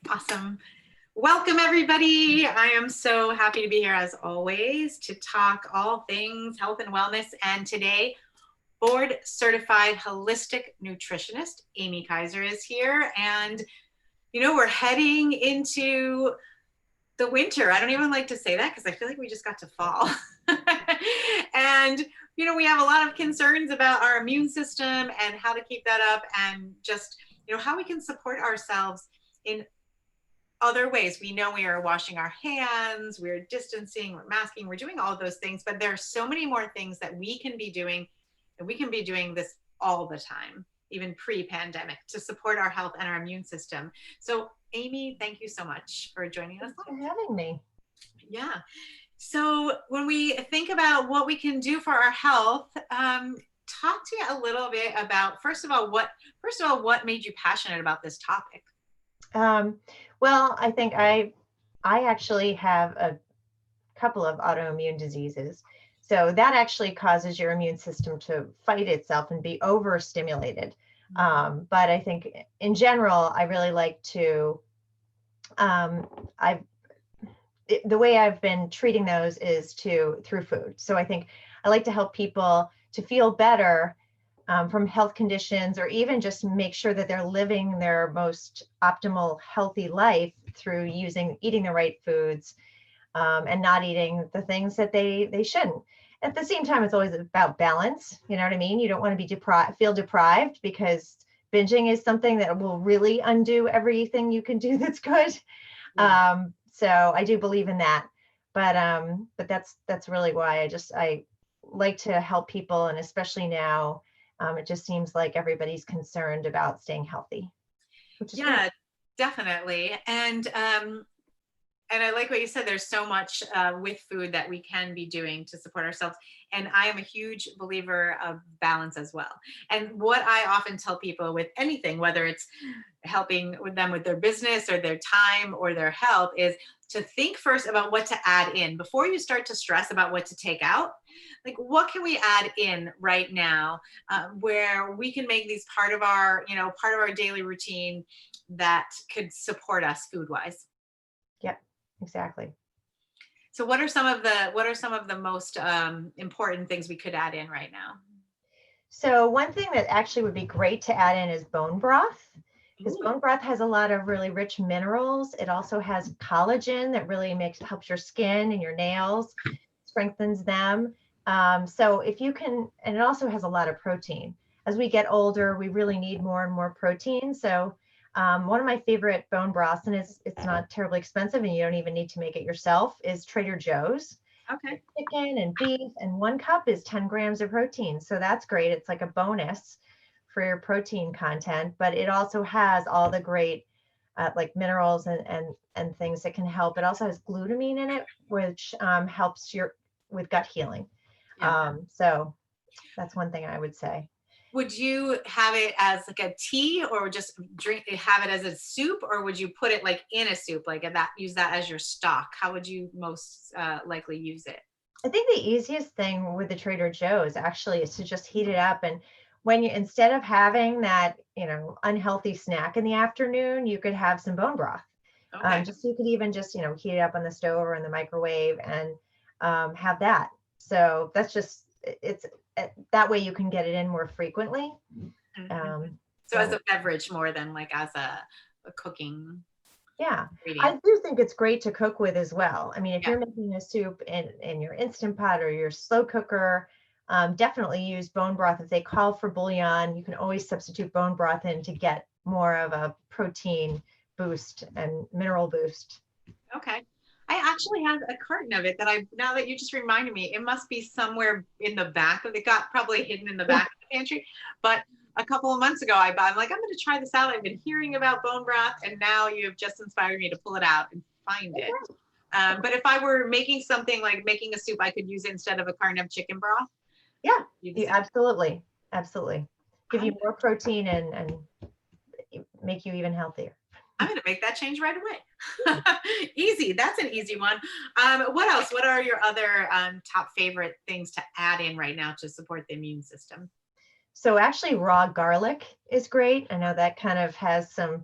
Awesome. Welcome, everybody. I am so happy to be here as always to talk all things health and wellness. And today, board certified holistic nutritionist Amy Kiser is here. And, we're heading into the winter. I don't even like to say that because I feel like we just got to fall. And, we have a lot of concerns about our immune system and how to keep that up and just, how we can support ourselves in other ways. We know we are washing our hands, we're distancing, we're masking, we're doing all of those things, but there are so many more things that we can be doing, and we can be doing this all the time, even pre-pandemic, to support our health and our immune system. So Amy, thank you so much for joining us. Thanks for having me. Yeah. So when we think about what we can do for our health, talk to you a little bit about, first of all, what made you passionate about this topic? Well, I think I actually have a couple of autoimmune diseases. So that actually causes your immune system to fight itself and be overstimulated. But I think in general, I really like to, the way I've been treating those is through food. So I think I like to help people to feel better from health conditions, or even just make sure that they're living their most optimal healthy life through eating the right foods, and not eating the things that they shouldn't. At the same time, it's always about balance. You know what I mean? You don't want to be feel deprived, because binging is something that will really undo everything you can do that's good. Yeah. So I do believe in that, but that's really why I like to help people, and especially now, it just seems like everybody's concerned about staying healthy, which is great. Definitely. And I like what you said. There's so much with food that we can be doing to support ourselves. And I am a huge believer of balance as well. And what I often tell people with anything, whether it's helping with them with their business or their time or their health, is to think first about what to add in before you start to stress about what to take out. Like, what can we add in right now, where we can make these part of our daily routine that could support us food wise. Yep, exactly. So what are some of the most important things we could add in right now? So one thing that actually would be great to add in is bone broth, because Ooh. bone broth has a lot of really rich minerals. It also has collagen that really helps your skin and your nails, strengthens them. So if you can, and it also has a lot of protein. As we get older, we really need more and more protein. So one of my favorite bone broths, and it's not terribly expensive, and you don't even need to make it yourself, is Trader Joe's. Okay. It's chicken and beef, and 1 cup is 10 grams of protein. So that's great. It's like a bonus for your protein content, but it also has all the great like minerals and things that can help. It also has glutamine in it, which helps with gut healing. Yeah. So that's one thing I would say. Would you have it as like a tea, or just have it as a soup, or would you put it like in a soup, like use that as your stock? How would you most likely use it? I think the easiest thing with the Trader Joe's actually is to just heat it up. And when instead of having that, unhealthy snack in the afternoon, you could have some bone broth. Okay. You could even just, heat it up on the stove or in the microwave, and have that. So that's it's that way you can get it in more frequently. Mm-hmm. So as So a beverage more than like as a cooking yeah, I ingredient. do think it's great to cook with as well. I mean, if Yeah. you're making a soup in your Instant Pot or your slow cooker, definitely use bone broth. If they call for bouillon, you can always substitute bone broth in to get more of a protein boost and mineral boost. Okay. I actually have a carton of it now that you just reminded me, it must be somewhere in the back of it, got probably hidden in the back of the pantry. But a couple of months ago, I'm like, I'm going to try this out. I've been hearing about bone broth, and now you have just inspired me to pull it out and find it. But if I were making something like making a soup, I could use it instead of a carton of chicken broth. Yeah, you absolutely give you I'm, more protein and make you even healthier. I'm going to make that change right away. Easy. That's an easy one. What else? What are your other top favorite things to add in right now to support the immune system? So actually raw garlic is great. I know that kind of has some,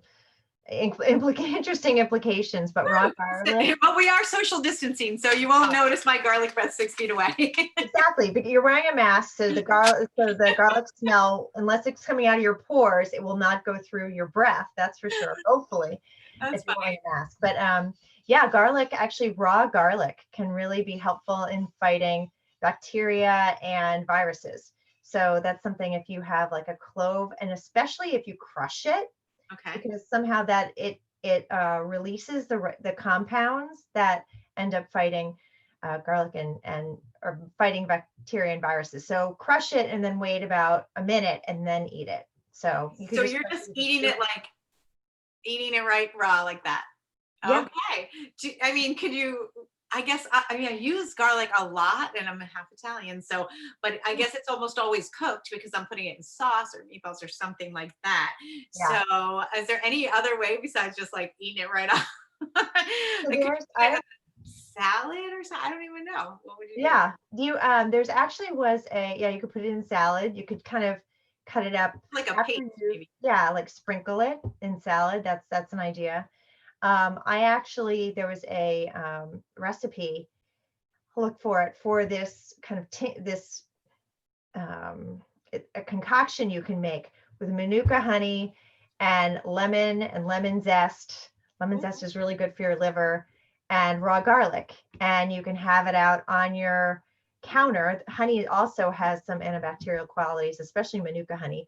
interesting implications, but raw garlic. But we are social distancing, so you won't notice my garlic breath 6 feet away. Exactly, but you're wearing a mask, so the garlic smell, unless it's coming out of your pores, it will not go through your breath. That's for sure. Hopefully, That's if you're wearing funny. a mask. But yeah, garlic, actually, raw garlic can really be helpful in fighting bacteria and viruses. So that's something, if you have like a clove, and especially if you crush it, Okay. because somehow that it releases the compounds that end up fighting garlic and or fighting bacteria and viruses. So crush it and then wait about a minute and then eat it. So you could So just you're just eating it like eating it right raw like that. yeah. Okay. I mean, could you? I guess I mean I use garlic a lot, and I'm half Italian, so but I guess it's almost always cooked because I'm putting it in sauce or meatballs or something like that. Yeah. So, is there any other way besides just like eating it right off? So Like, could there's you put it in a salad or something? I don't even know. What would you do? yeah. There's actually was a yeah, you could put it in salad. You could kind of cut it up Like a after paste, you maybe. yeah, like sprinkle it in salad. That's an idea. I actually there was a recipe, look for it, for this kind of this a concoction you can make with Manuka honey and lemon zest. Lemon zest is really good for your liver, and raw garlic. And you can have it out on your counter. Honey also has some antibacterial qualities, especially Manuka honey.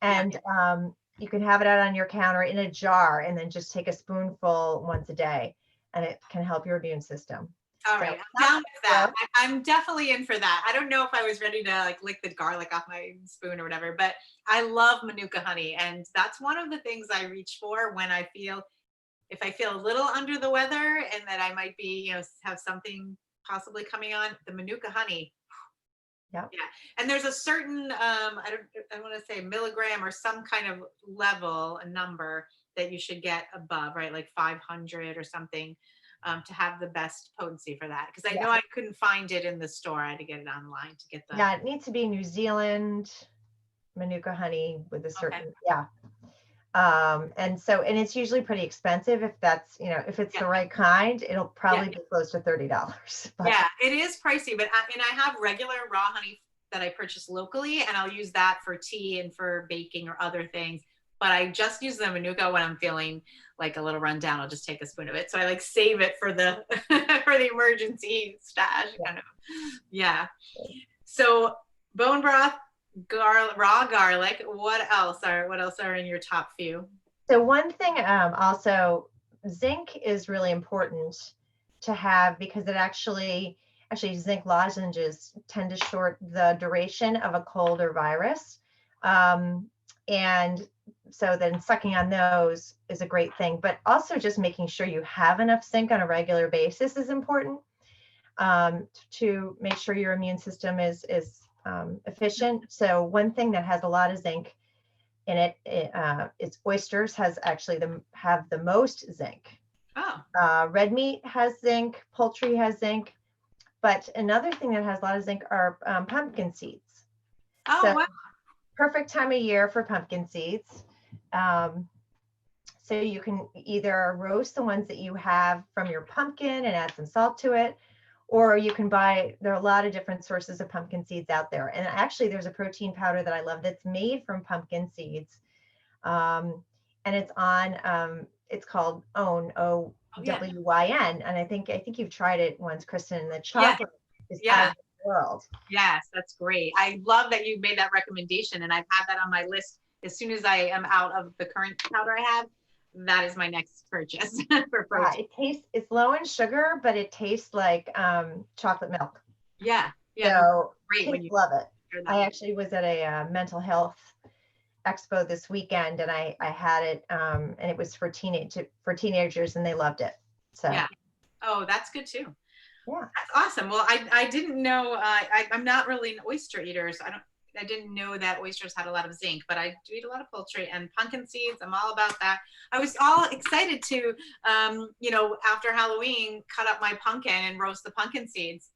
Yeah. And you can have it out on your counter in a jar and then just take a spoonful once a day, and it can help your immune system. All So right, I'm down with that. I'm definitely in for that. I don't know if I was ready to like lick the garlic off my spoon or whatever, but I love Manuka honey, and that's one of the things I reach for when I feel if I feel a little under the weather and that I might be, have something possibly coming on. The Manuka honey, yeah. yeah. And there's a certain I want to say milligram or some kind of level, a number that you should get above, right? Like 500 or something, to have the best potency for that. Because I Yeah. know I couldn't find it in the store. I had to get it online to get the. Yeah, it needs to be New Zealand Manuka honey with a Okay. certain, yeah. And it's usually pretty expensive if that's, if it's Yeah. the right kind, it'll Yeah. probably be close to $30. But Yeah, it is pricey, but I have regular raw honey that I purchase locally, and I'll use that for tea and for baking or other things. But I just use the Manuka when I'm feeling like a little rundown. I'll just take a spoon of it. So I like save it for the for the emergency stash yeah. kind of. Yeah. So bone broth, raw garlic. What else are in your top few? So one thing, also, zinc is really important to have because it actually zinc lozenges tend to short the duration of a cold or virus. And so then sucking on those is a great thing, but also just making sure you have enough zinc on a regular basis is important, to make sure your immune system is efficient. So one thing that has a lot of zinc in it, it's oysters have the most zinc. Oh, Red meat has zinc, poultry has zinc, but another thing that has a lot of zinc are pumpkin seeds. oh So wow. perfect time of year for pumpkin seeds. So you can either roast the ones that you have from your pumpkin and add some salt to it, or you can there are a lot of different sources of pumpkin seeds out there. And actually there's a protein powder that I love that's made from pumpkin seeds. And it's called OWYN, Oh yeah. OWYN. And I think you've tried it once, Kristen, and the Yeah. chocolate is out Yeah. of the world. Yes, that's great. I love that you made that recommendation, and I've had that on my list. As soon as I am out of the current powder I have, that is my next purchase for protein. It's low in sugar, but it tastes like chocolate milk. Yeah, yeah, no, So great when kids you love it. share that. I actually was at a mental health expo this weekend, and I had it, and it was for teenagers, and they loved it. So Yeah. Oh, that's good too. yeah. That's awesome. Well, I didn't know. I'm not really an oyster eater, so I didn't know that oysters had a lot of zinc, but I do eat a lot of poultry and pumpkin seeds. I'm all about that. I was all excited to, after Halloween, cut up my pumpkin and roast the pumpkin seeds,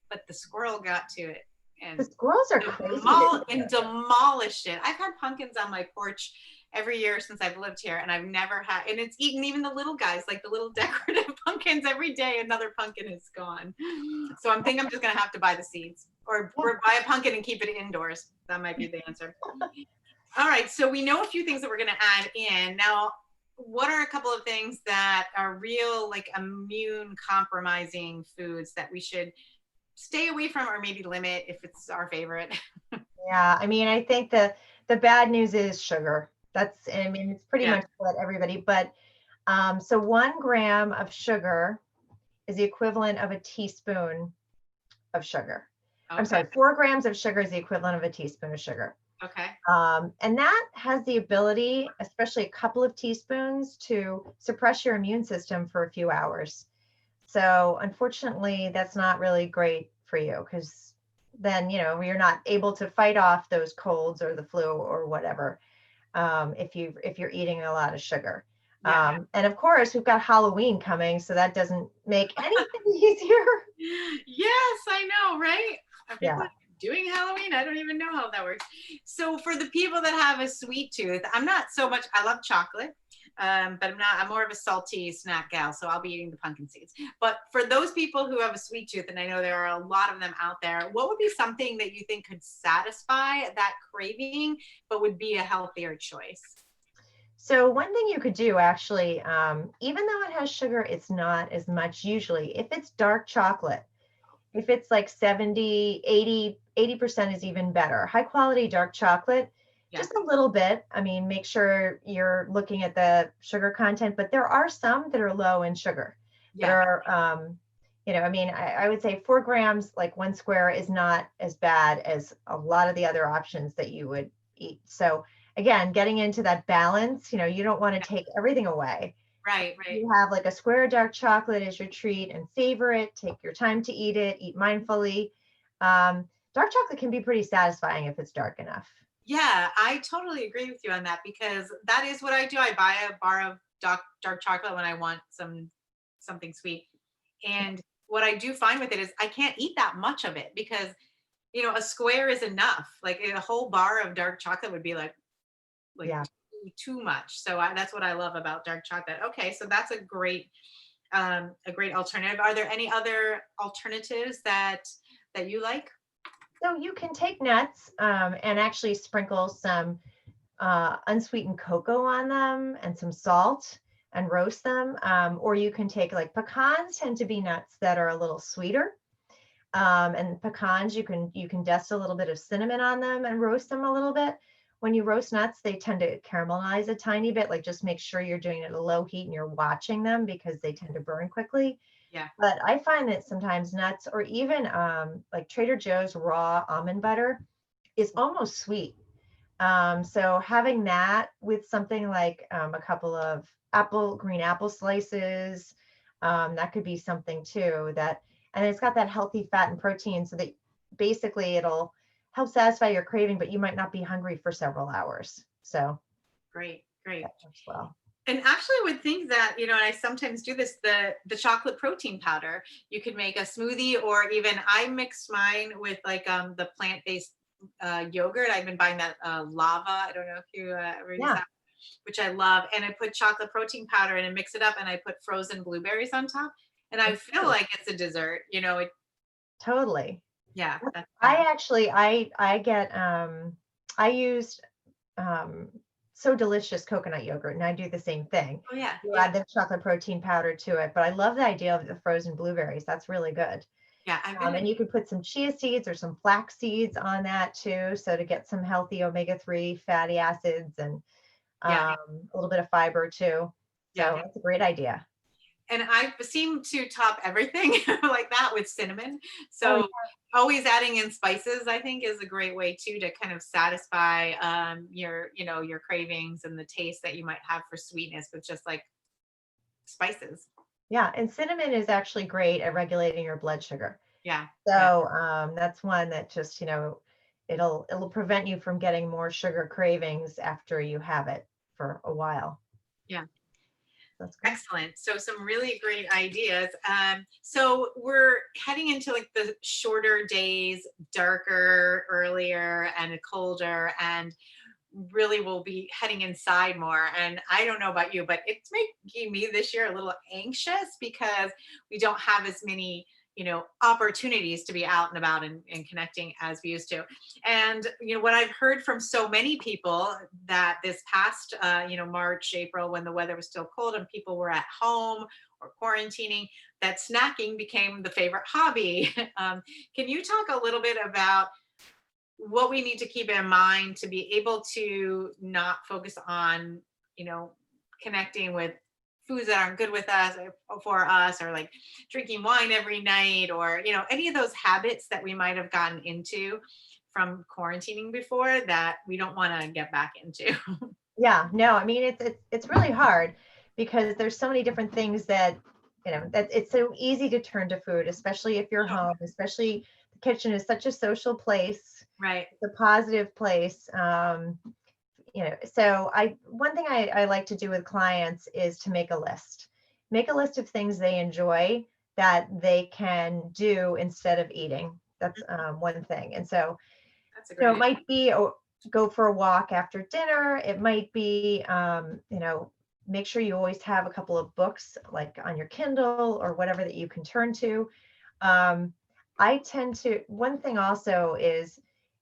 but the squirrel got to it The and squirrels are crazy this year. demolished it. I've had pumpkins on my porch every year since I've lived here, and I've never had, and it's eaten even the little guys, like the little decorative pumpkins. Every day another pumpkin is gone. So I'm thinking I'm just gonna have to buy the seeds, or buy a pumpkin and keep it indoors. That might be the answer. All right, so we know a few things that we're gonna add in. Now, what are a couple of things that are real, like, immune compromising foods that we should stay away from or maybe limit if it's our favorite? Yeah, I mean, I think the bad news is sugar. That's, I mean, it's pretty Yeah. much what everybody, but so 1 gram of sugar is the equivalent of a teaspoon of sugar. I'm Okay. sorry, 4 grams of sugar is the equivalent of a teaspoon of sugar. Okay. And that has the ability, especially a couple of teaspoons, to suppress your immune system for a few hours. So unfortunately, that's not really great for you, because then, you're not able to fight off those colds or the flu or whatever, if you're eating a lot of sugar. Yeah. And of course, we've got Halloween coming, so that doesn't make anything easier. Yes, I know, right? Are people Yeah. doing Halloween? I don't even know how that works. So for the people that have a sweet tooth, I'm not so much, I love chocolate, but I'm more of a salty snack gal, so I'll be eating the pumpkin seeds. But for those people who have a sweet tooth, and I know there are a lot of them out there, what would be something that you think could satisfy that craving, but would be a healthier choice? So one thing you could do actually, even though it has sugar, it's not as much usually. If it's dark chocolate, if it's like 70, 80% is even better. High quality dark chocolate, Yeah. just a little bit. I mean, make sure you're looking at the sugar content, but there are some that are low in sugar that Yeah. are, I mean, I would say 4 grams, like 1 square, is not as bad as a lot of the other options that you would eat. So again, getting into that balance, you don't want to take everything away. Right, right. You have like a square of dark chocolate as your treat, and savor it. Take your time to eat mindfully. Dark chocolate can be pretty satisfying if it's dark enough. Yeah, I totally agree with you on that, because that is what I do. I buy a bar of dark chocolate when I want something sweet. And what I do find with it is I can't eat that much of it, because a square is enough. Like a whole bar of dark chocolate would be like Yeah. too much. So that's what I love about dark chocolate. Okay, so that's a great alternative. Are there any other alternatives that you like? So you can take nuts and actually sprinkle some unsweetened cocoa on them and some salt and roast them. Or you can take, like, pecans tend to be nuts that are a little sweeter. And pecans, you can dust a little bit of cinnamon on them and roast them a little bit. When you roast nuts, they tend to caramelize a tiny bit. Like, just make sure you're doing it at a low heat and you're watching them, because they tend to burn quickly. Yeah. But I find that sometimes nuts, or even like Trader Joe's raw almond butter, is almost sweet. So having that with something like a couple of green apple slices, that could be something too. And it's got that healthy fat and protein, so that basically it'll help satisfy your craving, but you might not be hungry for several hours. So Great, great. that works well. And actually would think that, and I sometimes do this, the chocolate protein powder, you could make a smoothie, or even I mix mine with like the plant-based yogurt. I've been buying that lava. I don't know if you ever use Yeah, that, which I love. And I put chocolate protein powder in and mix it up, and I put frozen blueberries on top. And I feel exactly. like it's a dessert, Totally. yeah, that's I actually, I get, I used um, So Delicious coconut yogurt, and I do the same thing. oh yeah, You yeah, add the chocolate protein powder to it, but I love the idea of the frozen blueberries. That's really good. yeah. And you could put some chia seeds or some flax seeds on that too, so to get some healthy omega-3 fatty acids and Yeah, a little bit of fiber too. yeah. So that's a great idea. And I seem to top everything like that with cinnamon. Oh, So always adding in spices, I think, is a great way too to kind of satisfy your cravings and the taste that you might have for sweetness with just like spices. yeah. And cinnamon is actually great at regulating your blood sugar. Yeah, yeah, So that's one that just, it'll prevent you from getting more sugar cravings after you have it for a while. yeah. That's great. Excellent. So some really great ideas. So we're heading into like the shorter days, darker, earlier, and colder. And really will be heading inside more. And I don't know about you, but it's making me this year a little anxious because we don't have as many, opportunities to be out and about and connecting as we used to. And, what I've heard from so many people that this past, March, April, when the weather was still cold and people were at home or quarantining, that snacking became the favorite hobby. Can you talk a little bit about what we need to keep in mind to be able to not focus on, you know, connecting with foods that aren't good with us or for us, or like drinking wine every night, or, any of those habits that we might have gotten into from quarantining before that we don't want to get back into. Yeah, no, I mean, it's really hard because there's so many different things that, that it's so easy to turn to food, especially if you're home, especially the kitchen is such a social place. Right. It's a positive place. So one thing I like to do with clients is to make a list. Make a list of things they enjoy that they can do instead of eating. That's one thing. And so, That's a great it might be go for a walk after dinner. It might be, make sure you always have a couple of books like on your Kindle or whatever that you can turn to. One thing also is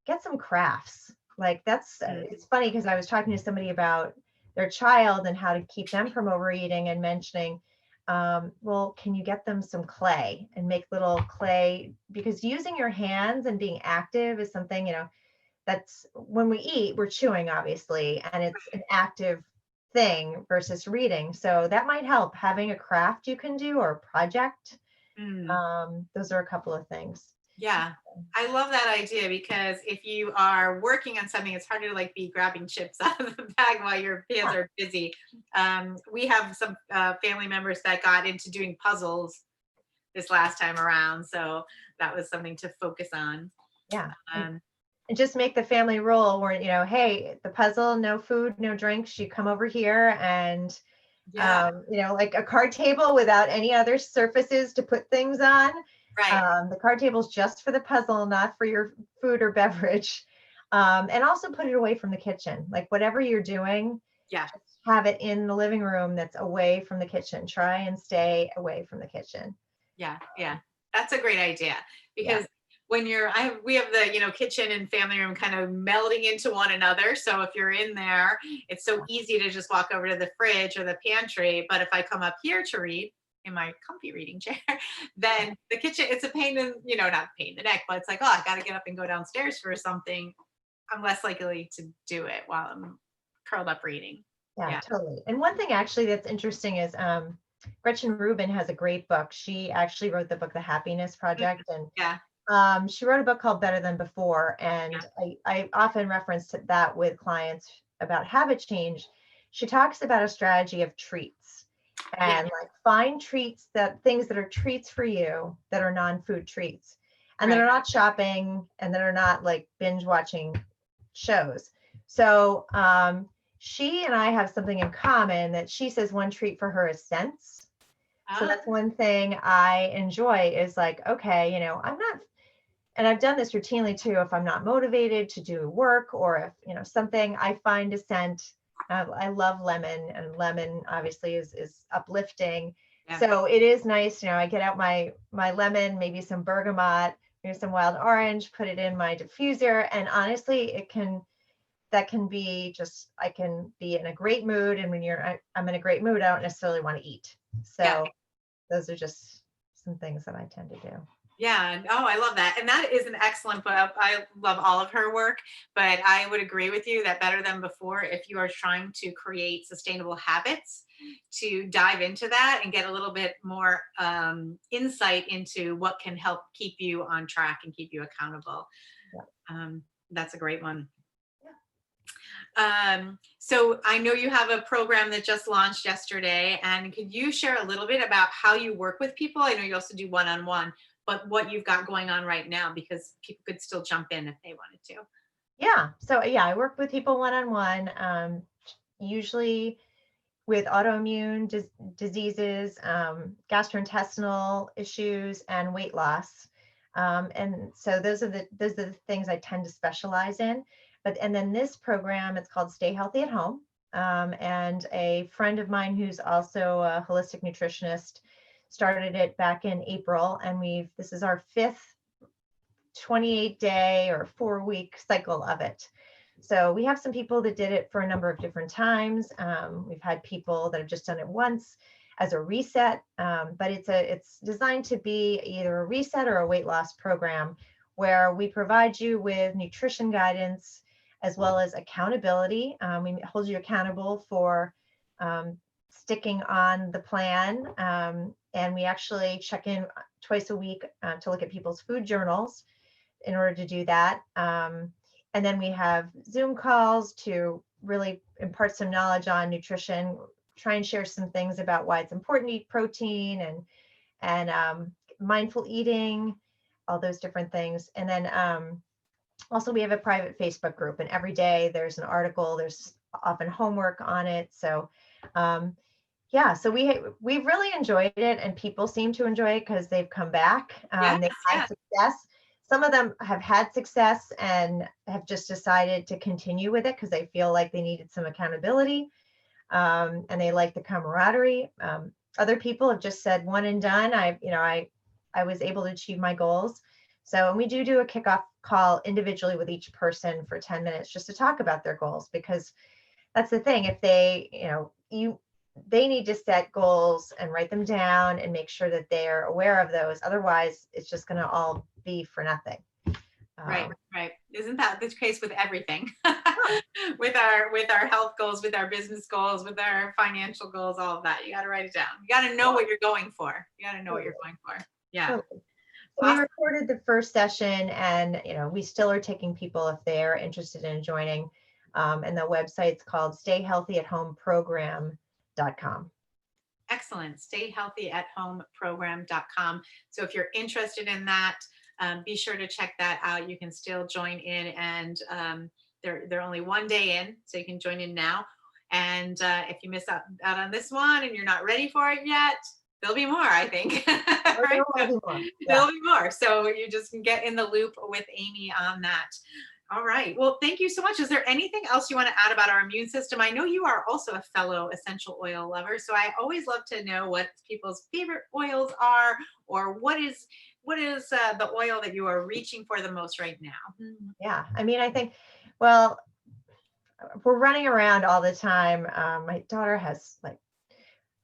get some crafts. Like it's funny because I was talking to somebody about their child and how to keep them from overeating and mentioning, well, can you get them some clay and make little clay? Because using your hands and being active is something, that's when we eat, we're chewing, obviously, and it's an active thing versus reading. So that might help, having a craft you can do or a project. Those are a couple of things. Yeah, I love that idea because if you are working on something, it's harder to like be grabbing chips out of the bag while your hands are busy. We have some family members that got into doing puzzles this last time around, so that was something to focus on. Yeah. And just make the family rule where, hey, the puzzle, no food, no drinks. You come over here and, like a card table without any other surfaces to put things on. Right. The card table is just for the puzzle, not for your food or beverage. And also put it away from the kitchen. Like whatever you're doing, just have it in the living room that's away from the kitchen. Try and stay away from the kitchen. Yeah, that's a great idea because when we have the kitchen and family room kind of melding into one another. So if you're in there, it's so easy to just walk over to the fridge or the pantry. But if I come up here to read in my comfy reading chair, then the kitchen, it's a pain in, not a pain in the neck, but it's like, oh, I got to get up and go downstairs for something. I'm less likely to do it while I'm curled up reading. Yeah, totally. And one thing actually that's interesting is Gretchen Rubin has a great book. She actually wrote the book, The Happiness Project. And she wrote a book called Better Than Before. And I often reference that with clients about habit change. She talks about a strategy of treats and like find treats, things that are treats for you that are non-food treats and that are not shopping and that are not like binge watching shows. So she and I have something in common that she says one treat for her is scents. So that's one thing I enjoy is like, okay, I'm not, and I've done this routinely too, if I'm not motivated to do work or if, something, I find a scent. I love lemon, and lemon obviously is uplifting. Yeah. So it is nice, I get out my lemon, maybe some bergamot, maybe some wild orange, put it in my diffuser. And honestly, that can be just, I can be in a great mood. And when I'm in a great mood, I don't necessarily want to eat. So those are just some things that I tend to do. Yeah. Oh, I love that. And that is an excellent book. I love all of her work, but I would agree with you that Better Than Before, if you are trying to create sustainable habits, to dive into that and get a little bit more insight into what can help keep you on track and keep you accountable. That's a great one. So I know you have a program that just launched yesterday, and could you share a little bit about how you work with people? I know you also do one-on-one, but what you've got going on right now, because people could still jump in if they wanted to. Yeah. So I work with people one-on-one, usually with autoimmune diseases, gastrointestinal issues, and weight loss. And so those are the things I tend to specialize in. And then this program, it's called Stay Healthy at Home. And a friend of mine who's also a holistic nutritionist started it back in April. And this is our fifth 28-day or 4-week cycle of it. So we have some people that did it for a number of different times. We've had people that have just done it once as a reset, but it's designed to be either a reset or a weight loss program where we provide you with nutrition guidance as well as accountability. We hold you accountable for sticking on the plan, and we actually check in twice a week to look at people's food journals in order to do that. And then we have Zoom calls to really impart some knowledge on nutrition, try and share some things about why it's important to eat protein and mindful eating, all those different things. And then also we have a private Facebook group, and every day there's an article, there's often homework on it. So yeah, so we've really enjoyed it, and people seem to enjoy it because they've come back. They've had success. Some of them have had success and have just decided to continue with it because they feel like they needed some accountability, and they like the camaraderie. Other people have just said one and done. I was able to achieve my goals. So, and we do a kickoff call individually with each person for 10 minutes just to talk about their goals, because that's the thing. If they, they need to set goals and write them down and make sure that they're aware of those. Otherwise, it's just going to all be for nothing. Right. Isn't that the case with everything? with our health goals, with our business goals, with our financial goals, all of that. You got to write it down. You got to know what you're going for. You got to know what you're going for. Yeah. Totally. So we recorded the first session, and we still are taking people if they're interested in joining. And the website's called stayhealthyathome.com. Excellent. Stayhealthyathome.com. So if you're interested in that, be sure to check that out. You can still join in, and they're only one day in, so you can join in now. And if you miss out on this one and you're not ready for it yet, there'll be more, I think. Right? There'll be more. So you just can get in the loop with Amy on that. All right. Well, thank you so much. Is there anything else you want to add about our immune system? I know you are also a fellow essential oil lover, so I always love to know what people's favorite oils are, or what is the oil that you are reaching for the most right now? Yeah, I mean, I think, well, we're running around all the time. My daughter has like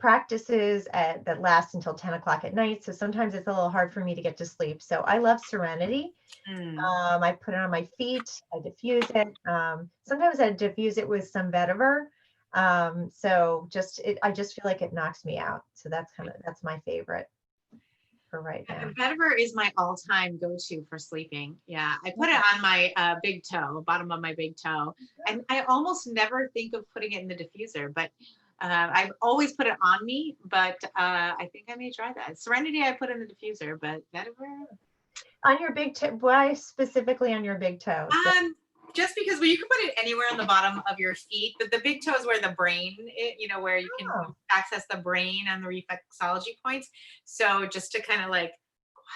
practices that last until 10 o'clock at night. So sometimes it's a little hard for me to get to sleep. So I love Serenity. I put it on my feet. I diffuse it. Sometimes I diffuse it with some vetiver. So I just feel like it knocks me out. So that's my favorite for right now. Vetiver is my all-time go-to for sleeping. Yeah, I put it on my big toe, bottom of my big toe, and I almost never think of putting it in the diffuser, but I've always put it on me, but I think I may try that. Serenity, I put in the diffuser, but vetiver. On your big toe, why specifically on your big toe? Just because you can put it anywhere on the bottom of your feet, but the big toe is where the brain, where you can access the brain and the reflexology points. So just to kind of like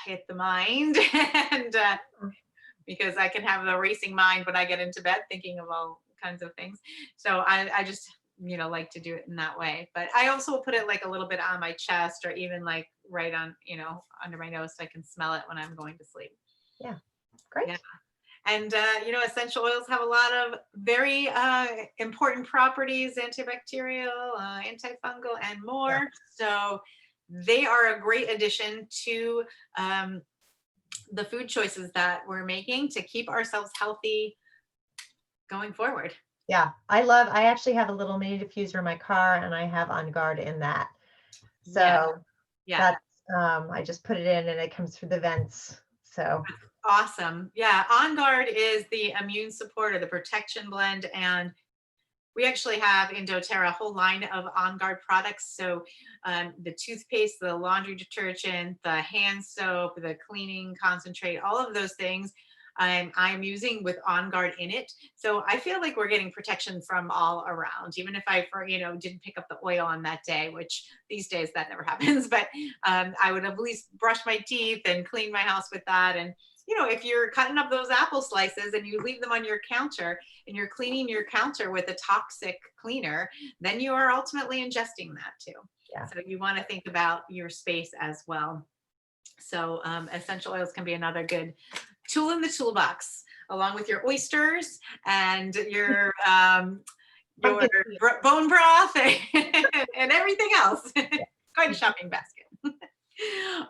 quiet the mind, and because I can have the racing mind when I get into bed thinking of all kinds of things. So I just like to do it in that way. But I also will put it like a little bit on my chest, or even like right on, under my nose, so I can smell it when I'm going to sleep. Yeah, great. Yeah. And, essential oils have a lot of very important properties, antibacterial, antifungal, and more. Yeah. So they are a great addition to the food choices that we're making to keep ourselves healthy going forward. Yeah, I actually have a little mini diffuser in my car, and I have On Guard in that. So that's, I just put it in and it comes through the vents. So awesome. Yeah. On Guard is the immune support or the protection blend. And we actually have in doTERRA a whole line of On Guard products. So the toothpaste, the laundry detergent, the hand soap, the cleaning concentrate, all of those things I'm using with On Guard in it. So I feel like we're getting protection from all around, even if I, didn't pick up the oil on that day, which these days that never happens, but I would at least brush my teeth and clean my house with that. And you know, if you're cutting up those apple slices and you leave them on your counter and you're cleaning your counter with a toxic cleaner, then you are ultimately ingesting that too. Yeah. So you want to think about your space as well. So essential oils can be another good tool in the toolbox, along with your oysters and your Pumpkin seed. bone broth and everything else. Quite a shopping basket.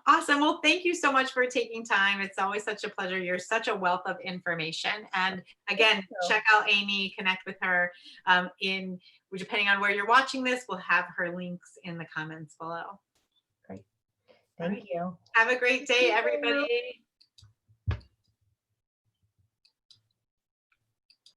Awesome. Well, thank you so much for taking time. It's always such a pleasure. You're such a wealth of information. And again, check out Amy, connect with her depending on where you're watching this, we'll have her links in the comments below. Great. Thank you. Have a great day, everybody.